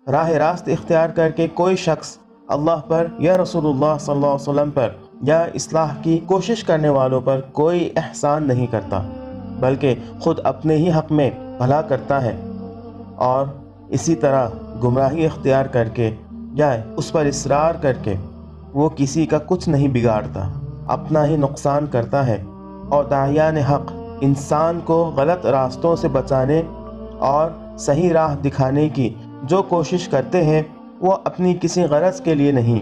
راہ راست اختیار کر کے کوئی شخص اللہ پر یا رسول اللہ صلی اللہ علیہ وسلم پر یا اصلاح کی کوشش کرنے والوں پر کوئی احسان نہیں کرتا، بلکہ خود اپنے ہی حق میں بھلا کرتا ہے، اور اسی طرح گمراہی اختیار کر کے یا اس پر اصرار کر کے وہ کسی کا کچھ نہیں بگاڑتا، اپنا ہی نقصان کرتا ہے۔ اور داعیان حق انسان کو غلط راستوں سے بچانے اور صحیح راہ دکھانے کی جو کوشش کرتے ہیں وہ اپنی کسی غرض کے لیے نہیں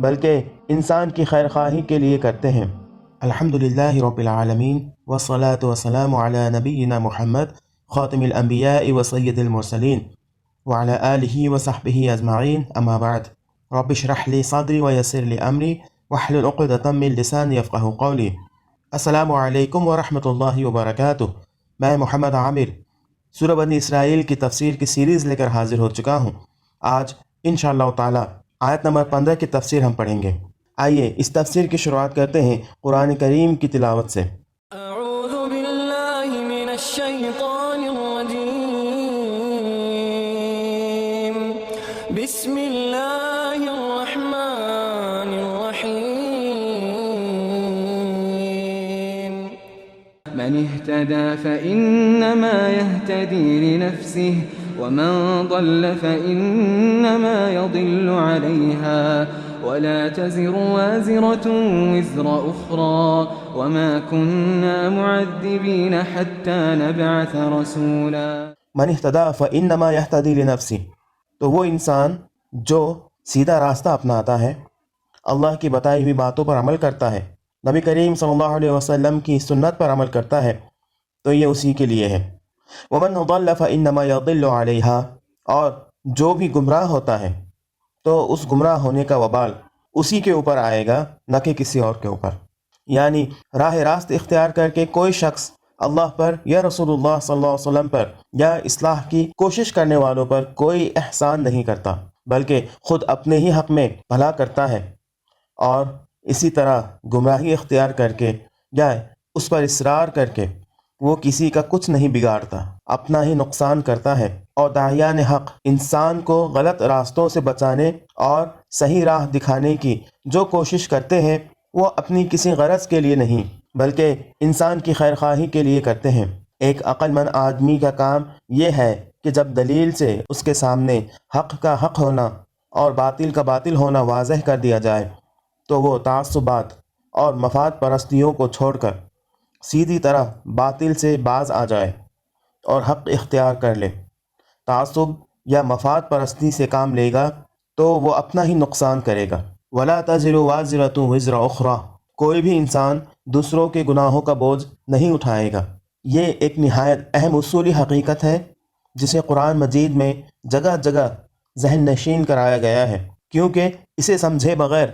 بلکہ انسان کی خیر خواہی کے لیے کرتے ہیں۔ الحمدللہ رب العالمین والصلاة والسلام علی نبینا محمد خاتم الانبیاء وسید المرسلین وعلی آلہ وصحبہ اجمعین، اما بعد۔ رب اشرح لی صدری ویسر لی امری واحلل عقدۃ من لسانی یفقہوا قولی۔ السلام علیکم ورحمۃ اللہ وبرکاتہ۔ میں محمد عامر سورہ بنی اسرائیل کی تفسیر کی سیریز لے کر حاضر ہو چکا ہوں۔ آج انشاءاللہ تعالی آیت نمبر 15 کی تفسیر ہم پڑھیں گے۔ آئیے اس تفسیر کی شروعات کرتے ہیں قرآن کریم کی تلاوت سے۔ اعوذ باللہ من الشیطان الرجیم، بسم اللہ الرحمن الرحیم۔ من اهتدى فإنما يهتدي لنفسه ومن ضل فإنما يضل عليها ولا تزر وازرة وزر أخرى وما كنا معذبين حتى نبعث رسولا۔ من اهتدى فإنما يهتدي لنفسه، تو وہ انسان جو سیدھا راستہ اپناتا ہے، اللہ کی بتائی ہوئی باتوں پر عمل کرتا ہے، نبی کریم صلی اللہ علیہ وسلم کی سنت پر عمل کرتا ہے، تو یہ اسی کے لیے ہے۔ ومن ضل فإنما يضل عليها، اور جو بھی گمراہ ہوتا ہے تو اس گمراہ ہونے کا وبال اسی کے اوپر آئے گا، نہ کہ کسی اور کے اوپر۔ یعنی راہ راست اختیار کر کے کوئی شخص اللہ پر یا رسول اللہ صلی اللہ علیہ وسلم پر یا اصلاح کی کوشش کرنے والوں پر کوئی احسان نہیں کرتا، بلکہ خود اپنے ہی حق میں بھلا کرتا ہے، اور اسی طرح گمراہی اختیار کر کے یا اس پر اصرار کر کے وہ کسی کا کچھ نہیں بگاڑتا، اپنا ہی نقصان کرتا ہے۔ اور داعیان حق انسان کو غلط راستوں سے بچانے اور صحیح راہ دکھانے کی جو کوشش کرتے ہیں وہ اپنی کسی غرض کے لیے نہیں بلکہ انسان کی خیر خواہی کے لیے کرتے ہیں۔ ایک عقل مند آدمی کا کام یہ ہے کہ جب دلیل سے اس کے سامنے حق کا حق ہونا اور باطل کا باطل ہونا واضح کر دیا جائے تو وہ تعصبات اور مفاد پرستیوں کو چھوڑ کر سیدھی طرح باطل سے باز آ جائے اور حق اختیار کر لے۔ تعصب یا مفاد پرستی سے کام لے گا تو وہ اپنا ہی نقصان کرے گا۔ وَلَا تَزِرُ وَازِرَةٌ وِزْرَ أُخْرَى، کوئی بھی انسان دوسروں کے گناہوں کا بوجھ نہیں اٹھائے گا۔ یہ ایک نہایت اہم اصولی حقیقت ہے جسے قرآن مجید میں جگہ جگہ ذہن نشین کرایا گیا ہے، کیونکہ اسے سمجھے بغیر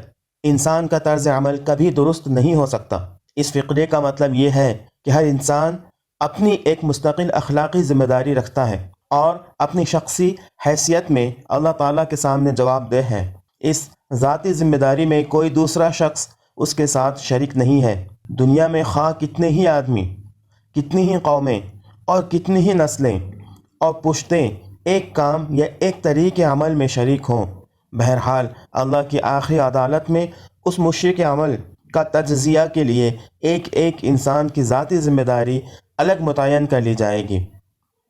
انسان کا طرز عمل کبھی درست نہیں ہو سکتا۔ اس فقرے کا مطلب یہ ہے کہ ہر انسان اپنی ایک مستقل اخلاقی ذمہ داری رکھتا ہے اور اپنی شخصی حیثیت میں اللہ تعالیٰ کے سامنے جواب دہ ہے۔ اس ذاتی ذمہ داری میں کوئی دوسرا شخص اس کے ساتھ شریک نہیں ہے۔ دنیا میں خواہ کتنے ہی آدمی، کتنی ہی قومیں اور کتنی ہی نسلیں اور پشتیں ایک کام یا ایک طریقے عمل میں شریک ہوں، بہرحال اللہ کی آخری عدالت میں اس مشرک عمل کا تجزیہ کے لیے ایک ایک انسان کی ذاتی ذمہ داری الگ متعین کر لی جائے گی،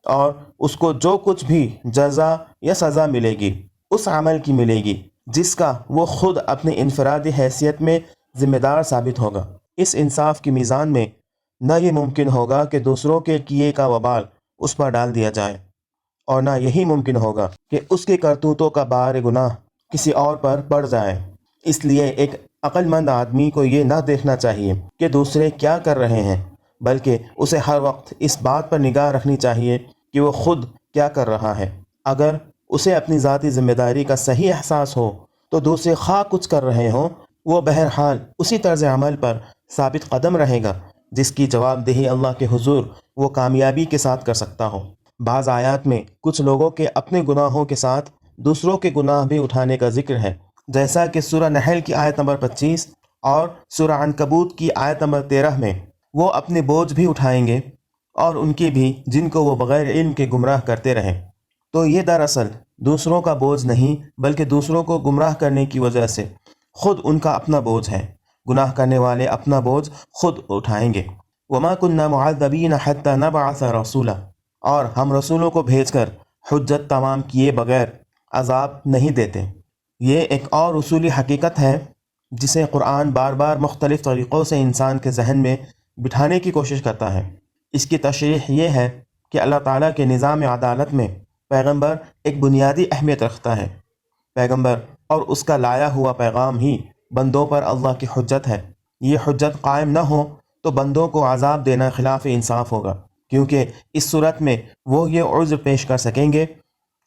اور اس کو جو کچھ بھی جزا یا سزا ملے گی اس عمل کی ملے گی جس کا وہ خود اپنی انفرادی حیثیت میں ذمہ دار ثابت ہوگا۔ اس انصاف کی میزان میں نہ یہ ممکن ہوگا کہ دوسروں کے کیے کا وبال اس پر ڈال دیا جائے، اور نہ یہی ممکن ہوگا کہ اس کے کرتوتوں کا بار گناہ کسی اور پر پڑ جائے۔ اس لیے ایک عقل مند آدمی کو یہ نہ دیکھنا چاہیے کہ دوسرے کیا کر رہے ہیں، بلکہ اسے ہر وقت اس بات پر نگاہ رکھنی چاہیے کہ وہ خود کیا کر رہا ہے۔ اگر اسے اپنی ذاتی ذمہ داری کا صحیح احساس ہو تو دوسرے خواہ کچھ کر رہے ہوں وہ بہرحال اسی طرز عمل پر ثابت قدم رہے گا جس کی جواب دہی اللہ کے حضور وہ کامیابی کے ساتھ کر سکتا ہو۔ بعض آیات میں کچھ لوگوں کے اپنے گناہوں کے ساتھ دوسروں کے گناہ بھی اٹھانے کا ذکر ہے، جیسا کہ سورہ نحل کی آیت نمبر 25 اور سورہ عنکبوت کی آیت نمبر 13 میں وہ اپنے بوجھ بھی اٹھائیں گے اور ان کی بھی جن کو وہ بغیر علم کے گمراہ کرتے رہیں۔ تو یہ دراصل دوسروں کا بوجھ نہیں بلکہ دوسروں کو گمراہ کرنے کی وجہ سے خود ان کا اپنا بوجھ ہے۔ گناہ کرنے والے اپنا بوجھ خود اٹھائیں گے۔ وَمَا كُنَّا مُعَذَّبِينَ حَتَّى نَبْعَثَ رَسُولًا، اور ہم رسولوں کو بھیج کر حجت تمام کیے بغیر عذاب نہیں دیتے۔ یہ ایک اور اصولی حقیقت ہے جسے قرآن بار بار مختلف طریقوں سے انسان کے ذہن میں بٹھانے کی کوشش کرتا ہے۔ اس کی تشریح یہ ہے کہ اللہ تعالیٰ کے نظام عدالت میں پیغمبر ایک بنیادی اہمیت رکھتا ہے۔ پیغمبر اور اس کا لایا ہوا پیغام ہی بندوں پر اللہ کی حجت ہے۔ یہ حجت قائم نہ ہو تو بندوں کو عذاب دینا خلاف انصاف ہوگا، کیونکہ اس صورت میں وہ یہ عذر پیش کر سکیں گے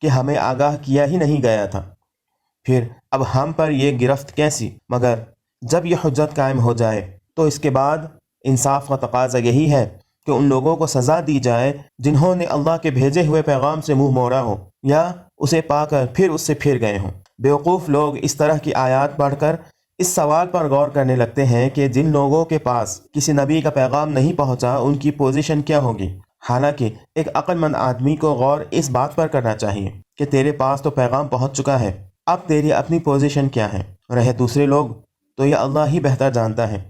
کہ ہمیں آگاہ کیا ہی نہیں گیا تھا، پھر اب ہم پر یہ گرفت کیسی؟ مگر جب یہ حجت قائم ہو جائے تو اس کے بعد انصاف کا تقاضا یہی ہے کہ ان لوگوں کو سزا دی جائے جنہوں نے اللہ کے بھیجے ہوئے پیغام سے منہ موڑا ہو یا اسے پا کر پھر اس سے پھر گئے ہوں۔ بیوقوف لوگ اس طرح کی آیات پڑھ کر اس سوال پر غور کرنے لگتے ہیں کہ جن لوگوں کے پاس کسی نبی کا پیغام نہیں پہنچا ان کی پوزیشن کیا ہوگی، حالانکہ ایک عقل مند آدمی کو غور اس بات پر کرنا چاہیے کہ تیرے پاس تو پیغام پہنچ چکا ہے، اب تیری اپنی پوزیشن کیا ہے؟ رہے دوسرے لوگ تو یہ اللہ ہی بہتر جانتا ہے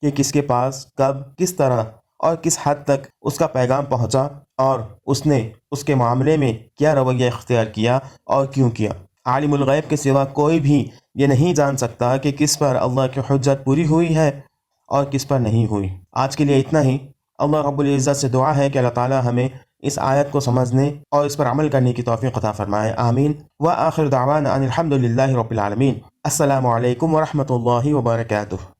کہ کس کے پاس کب کس طرح اور کس حد تک اس کا پیغام پہنچا اور اس نے اس کے معاملے میں کیا رویہ اختیار کیا اور کیوں کیا۔ عالم الغیب کے سوا کوئی بھی یہ نہیں جان سکتا کہ کس پر اللہ کی حجت پوری ہوئی ہے اور کس پر نہیں ہوئی۔ آج کے لیے اتنا ہی۔ اللہ رب العزت سے دعا ہے کہ اللہ تعالی ہمیں اس آیت کو سمجھنے اور اس پر عمل کرنے کی توفیق عطا فرمائے، آمین۔ وآخر دعوانا ان الحمد للہ رب العالمین۔ السلام علیکم ورحمۃ اللہ وبرکاتہ۔